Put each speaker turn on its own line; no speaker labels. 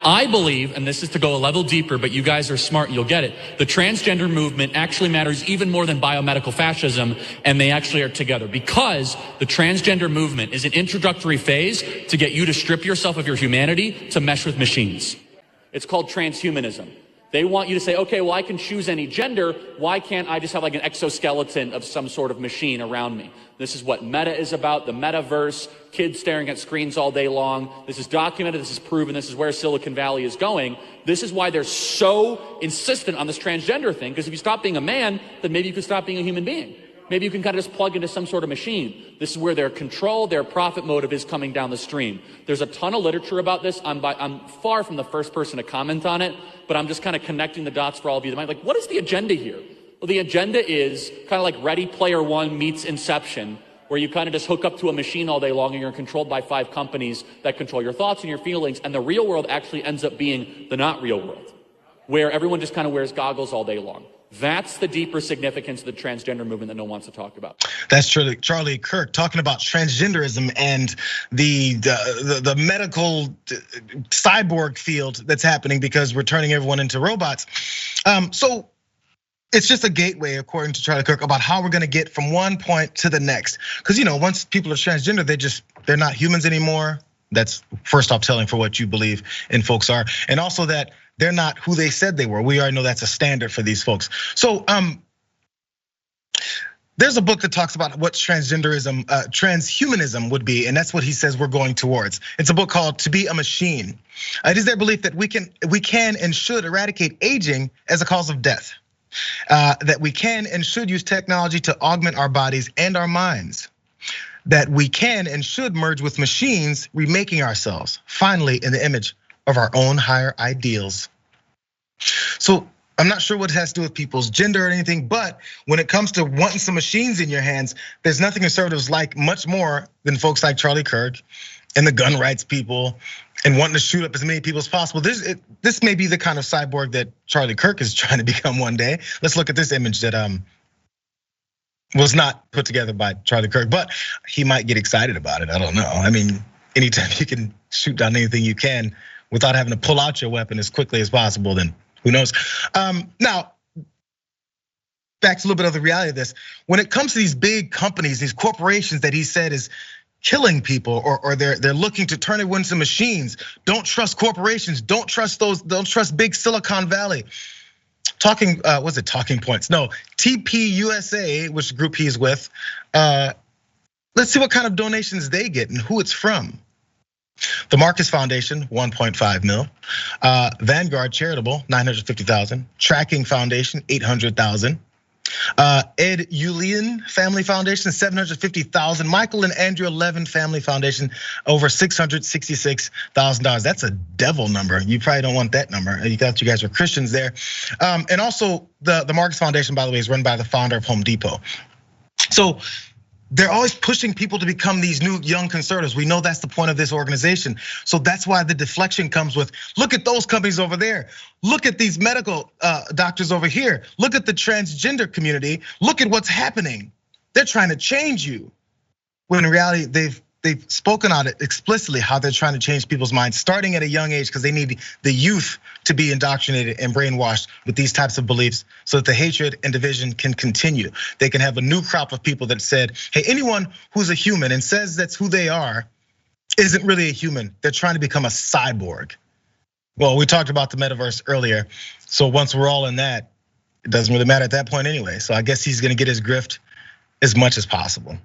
I believe, and this is to go a level deeper, but you guys are smart and you'll get it, the transgender movement actually matters even more than biomedical fascism, and they actually are together, because the transgender movement is an introductory phase to get you to strip yourself of your humanity to mesh with machines. It's called transhumanism. They want you to say, okay, well, I can choose any gender. Why can't I just have like an exoskeleton of some sort of machine around me? This is what Meta is about, the metaverse, kids staring at screens all day long. This is documented, this is proven, this is where Silicon Valley is going. This is why they're so insistent on this transgender thing, because if you stop being a man, then maybe you can stop being a human being. Maybe you can kind of just plug into some sort of machine. This is where their control, their profit motive is coming down the stream. There's a ton of literature about this. I'm far from the first person to comment on it, but I'm just kind of connecting the dots for all of you that might like, what is the agenda here? Well, the agenda is kind of like Ready Player One meets Inception, where you kind of just hook up to a machine all day long and you're controlled by 5 companies that control your thoughts and your feelings, and the real world actually ends up being the not real world, where everyone just kind of wears goggles all day long. That's the deeper significance of the transgender movement that no one wants to talk about.
That's Charlie Kirk talking about transgenderism and the medical cyborg field that's happening because we're turning everyone into robots. So it's just a gateway, according to Charlie Kirk, about how we're gonna get from one point to the next. Because once people are transgender, they're not humans anymore. That's first off telling for what you believe in folks are, and also that they're not who they said they were. We already know that's a standard for these folks. So there's a book that talks about what transgenderism, transhumanism would be, and that's what he says we're going towards. It's a book called To Be a Machine. It is their belief that we can and should eradicate aging as a cause of death. That we can and should use technology to augment our bodies and our minds. That we can and should merge with machines, remaking ourselves, finally in the image of our own higher ideals. So I'm not sure what it has to do with people's gender or anything, but when it comes to wanting some machines in your hands, there's nothing conservatives like much more than folks like Charlie Kirk and the gun rights people and wanting to shoot up as many people as possible. This may be the kind of cyborg that Charlie Kirk is trying to become one day. Let's look at this image that was not put together by Charlie Kirk, but he might get excited about it. I don't know. I mean, anytime you can shoot down anything you can without having to pull out your weapon as quickly as possible, then who knows? Now, back to a little bit of the reality of this. When it comes to these big companies, these corporations that he said is killing people, or they're looking to turn everyone into machines. Don't trust corporations. Don't trust those. Don't trust big Silicon Valley. Talking Points? No, TPUSA, which group he's with. Let's see what kind of donations they get and who it's from. The Marcus Foundation, 1.5 mil. Vanguard Charitable, 950,000. Tracking Foundation, 800,000. Ed Ulian Family Foundation, 750,000. Michael and Andrea Levin Family Foundation, over $666,000. That's a devil number. You probably don't want that number. You thought you guys were Christians there. And also the Marcus Foundation, by the way, is run by the founder of Home Depot. So they're always pushing people to become these new young conservatives. We know that's the point of this organization. So that's why the deflection comes with, look at those companies over there. Look at these medical doctors over here. Look at the transgender community. Look at what's happening. They're trying to change you. When in reality, they've spoken on it explicitly, how they're trying to change people's minds starting at a young age, because they need the youth to be indoctrinated and brainwashed with these types of beliefs so that the hatred and division can continue. They can have a new crop of people that said, hey, anyone who's a human and says that's who they are isn't really a human. They're trying to become a cyborg. Well, we talked about the metaverse earlier. So once we're all in that, it doesn't really matter at that point anyway. So I guess he's gonna get his grift as much as possible.